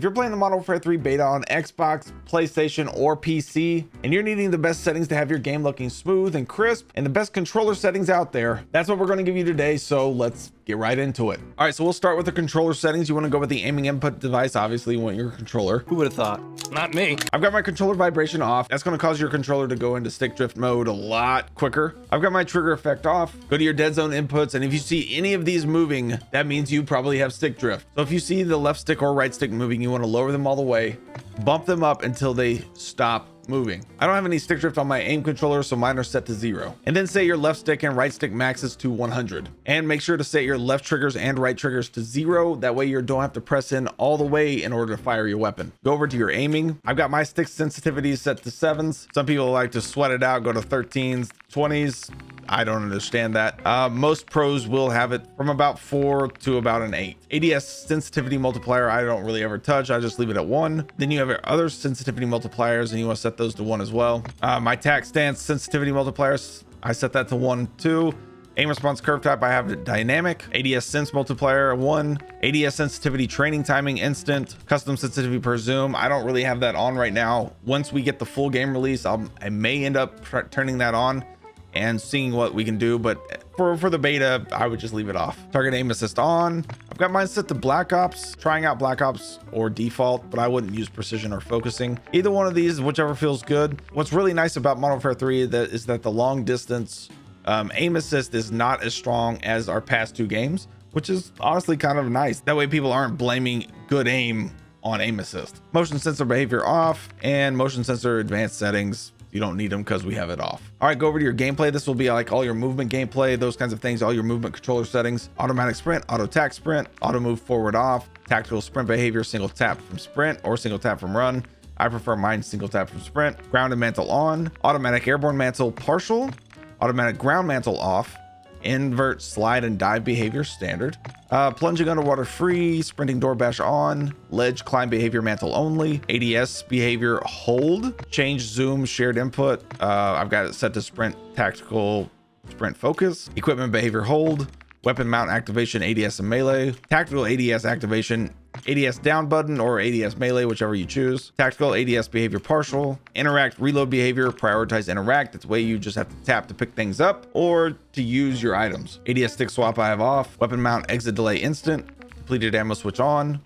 If you're playing the Modern Warfare 3 beta on Xbox, PlayStation, or PC, and you're needing the best settings to have your game looking smooth and crisp and the best controller settings out there, that's what we're going to give you today. So let's get right into it. All right, so we'll start with the controller settings. You want to go with the aiming input device. Obviously, you want your controller. Who would have thought? Not me. I've got my controller vibration off. That's going to cause your controller to go into stick drift mode a lot quicker. I've got my trigger effect off. Go to your dead zone inputs, and if you see any of these moving, that means you probably have stick drift. So if you see the left stick or right stick moving, you want to lower them all the way, bump them up until they stop moving. I don't have any stick drift on my aim controller, so mine are set to 0. And then set your left stick and right stick maxes to 100. And make sure to set your left triggers and right triggers to 0. That way you don't have to press in all the way in order to fire your weapon. Go over to your aiming. I've got my stick sensitivity set to 7s. Some people like to sweat it out, go to 13s, 20s. I don't understand that. Most pros will have it from about 4 to about an 8. ADS sensitivity multiplier, I don't really ever touch. I just leave it at 1. Then you have your other sensitivity multipliers, and you want to set those to 1 as well. My tack stance sensitivity multipliers, I set that to 1 too. Aim response curve type, I have it dynamic. ADS sense multiplier 1. ADS sensitivity training timing instant. Custom sensitivity per zoom, I don't really have that on right now. Once we get the full game release, I may end up turning that on and seeing what we can do, but for the beta, I would just leave it off. Target aim assist on. I've got mine set to Black Ops, trying out Black Ops or default, but I wouldn't use precision or focusing. Either one of these, whichever feels good. What's really nice about Modern Warfare 3 is that the long distance aim assist is not as strong as our past 2 games, which is honestly kind of nice. That way people aren't blaming good aim on aim assist. Motion sensor behavior off, and motion sensor advanced settings, you don't need them because we have it off. All right, go over to your gameplay. This will be like all your movement gameplay, those kinds of things, all your movement controller settings. Automatic sprint, auto tack sprint, auto move forward off, tactical sprint behavior, single tap from sprint or single tap from run. I prefer mine single tap from sprint. Ground and mantle on, automatic airborne mantle partial, automatic ground mantle off, invert slide and dive behavior standard, plunging underwater free, sprinting door bash on, ledge climb behavior mantle only, ADS behavior hold, change zoom shared input. I've got it set to sprint tactical sprint focus, equipment behavior hold, weapon mount activation ADS and melee, tactical ADS activation, ADS down button or ADS melee, whichever you choose, tactical ADS behavior partial, interact reload behavior, prioritize interact. That's the way you just have to tap to pick things up or to use your items. ADS stick swap I have off, weapon mount exit delay instant, depleted ammo switch on,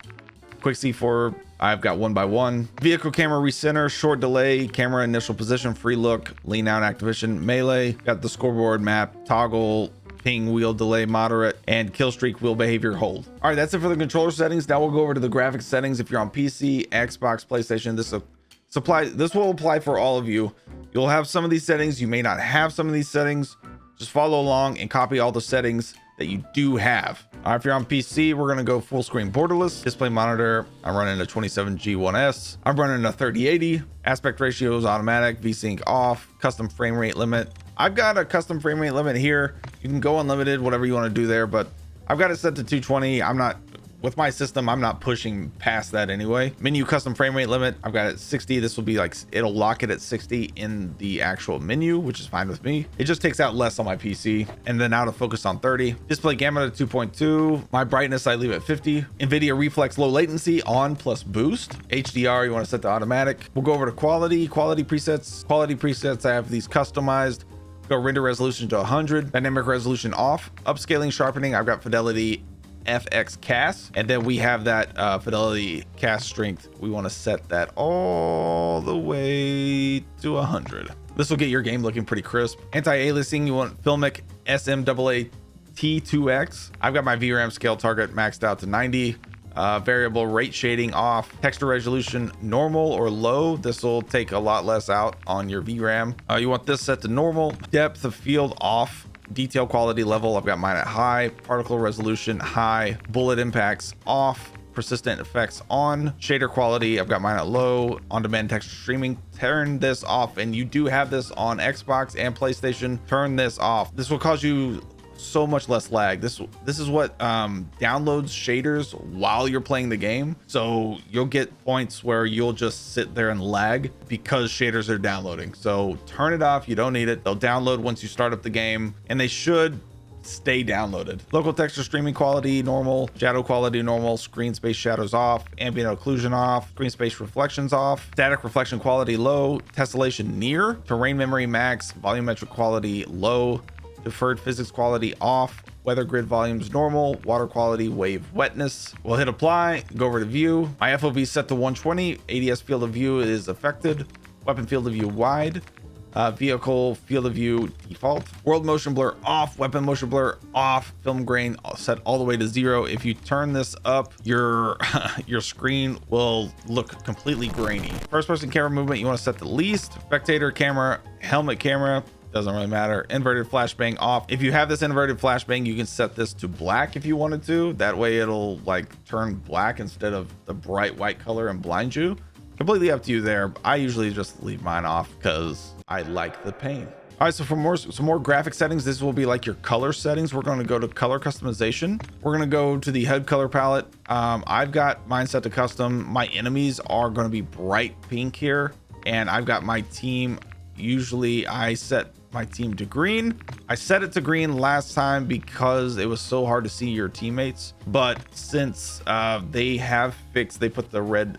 quick C4 I've got 1x1, vehicle camera recenter, short delay, camera initial position, free look, lean out activation, melee, got the scoreboard map, toggle, ping wheel delay moderate, and kill streak wheel behavior hold. All right, that's it for the controller settings. Now we'll go over to the graphics settings. If you're on PC, Xbox, PlayStation, this will apply for all of you. You'll have some of these settings, you may not have some of these settings. Just follow along and copy all the settings that you do have. All right, if you're on PC, we're gonna go full screen borderless. Display monitor, I'm running a 27G1S. I'm running a 3080. Aspect ratio is automatic, VSync off, custom frame rate limit. I've got a custom frame rate limit here. You can go unlimited, whatever you want to do there, but I've got it set to 220. With my system, I'm not pushing past that anyway. Menu custom frame rate limit, I've got it at 60. This will be like, it'll lock it at 60 in the actual menu, which is fine with me. It just takes out less on my PC. And then out of focus on 30. Display gamut at 2.2. My brightness, I leave at 50. NVIDIA reflex low latency on plus boost. HDR, you want to set to automatic. We'll go over to quality presets. I have these customized. Go render resolution to 100, dynamic resolution off, upscaling sharpening. I've got fidelity FX cast, and then we have that fidelity cast strength. We want to set that all the way to 100. This will get your game looking pretty crisp. Anti-aliasing, you want filmic SMAA T2X. I've got my VRAM scale target maxed out to 90. Variable rate shading off, texture resolution normal or low. This will take a lot less out on your VRAM. You want this set to normal. Depth of field off. Detail quality level, I've got mine at high. Particle resolution high. Bullet impacts off. Persistent effects on. Shader quality, I've got mine at low. On-demand texture streaming, turn this off. And you do have this on Xbox and PlayStation. Turn this off. This will cause you so much less lag. This is what downloads shaders while you're playing the game, so you'll get points where you'll just sit there and lag because shaders are downloading. So turn it off, you don't need it. They'll download once you start up the game, and they should stay downloaded. Local texture streaming quality normal, shadow quality normal, screen space shadows off, ambient occlusion off, screen space reflections off, static reflection quality low, tessellation near, terrain memory max, volumetric quality low, deferred physics quality off, weather grid volumes normal, water quality wave wetness. We'll hit apply, go over to view. My FOV set to 120, ADS field of view is affected, weapon field of view wide, vehicle field of view default, world motion blur off, weapon motion blur off, film grain set all the way to 0. If you turn this up, your your screen will look completely grainy. First person camera movement you want to set to least, spectator camera, helmet camera, doesn't really matter. Inverted flashbang off. If you have this inverted flashbang, you can set this to black if you wanted to. That way it'll like turn black instead of the bright white color and blind you. Completely up to you there. I usually just leave mine off because I like the pain. All right, so for some more graphic settings, this will be like your color settings. We're going to go to color customization. We're going to go to the HUD color palette. I've got mine set to custom. My enemies are going to be bright pink here, and I've got my team. Usually I set my team to green. I set it to green last time because it was so hard to see your teammates, but since they have fixed, they put the red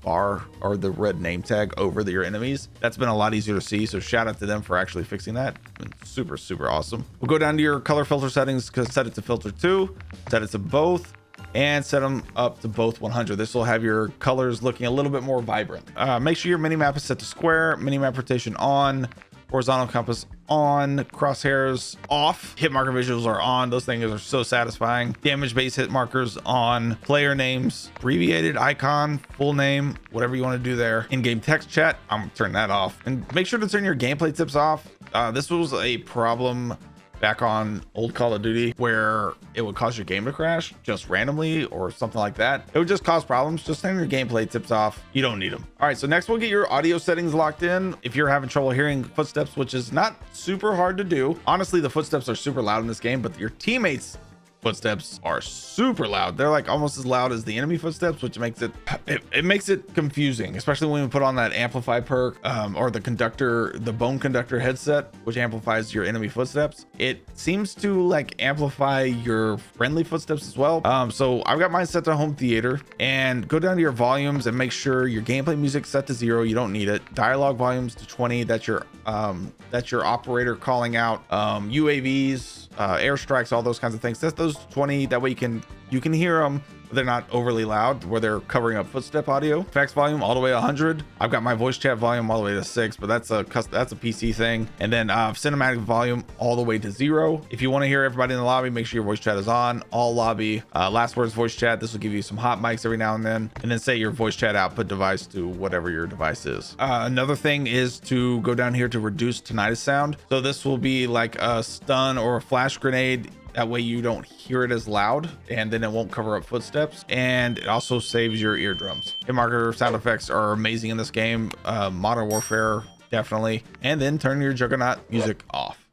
bar or the red name tag over your enemies, that's been a lot easier to see. So shout out to them for actually fixing that. Been super awesome. We'll go down to your color filter settings, set it to filter 2, set it to both, and set them up to both 100. This will have your colors looking a little bit more vibrant. Make sure your mini map is set to square, mini map rotation on, horizontal compass on, crosshairs off, hit marker visuals are on. Those things are so satisfying. Damage base hit markers on, player names, abbreviated icon, full name, whatever you want to do there. In-game text chat, I'm gonna turn that off. And make sure to turn your gameplay tips off. This was a problem back on old Call of Duty where it would cause your game to crash just randomly or something like that. It would just cause problems. Just turn your gameplay tips off. You don't need them. All right, so next we'll get your audio settings locked in. If you're having trouble hearing footsteps, which is not super hard to do, honestly, the footsteps are super loud in this game, but your teammates footsteps are super loud. They're like almost as loud as the enemy footsteps, which makes it makes it confusing, especially when we put on that amplify perk or the bone conductor headset, which amplifies your enemy footsteps. It seems to like amplify your friendly footsteps as well. So I've got mine set to home theater, and go down to your volumes and make sure your gameplay music set to 0. You don't need it. Dialogue volumes to 20. That's your operator calling out UAVs, airstrikes, all those kinds of things. Set those to 20. That way you can hear them, but they're not overly loud where they're covering up footstep audio. Effects volume all the way 100. I've got my voice chat volume all the way to 6, but that's a PC thing. And then cinematic volume all the way to 0. If you want to hear everybody in the lobby, make sure your voice chat is on. All lobby, last words voice chat. This will give you some hot mics every now and then set your voice chat output device to whatever your device is. Another thing is to go down here to reduce tinnitus sound. So this will be like a stun or a flash grenade. That way you don't hear it as loud, and then it won't cover up footsteps, and it also saves your eardrums. Hit marker sound effects are amazing in this game. Modern Warfare, definitely. And then turn your Juggernaut music off.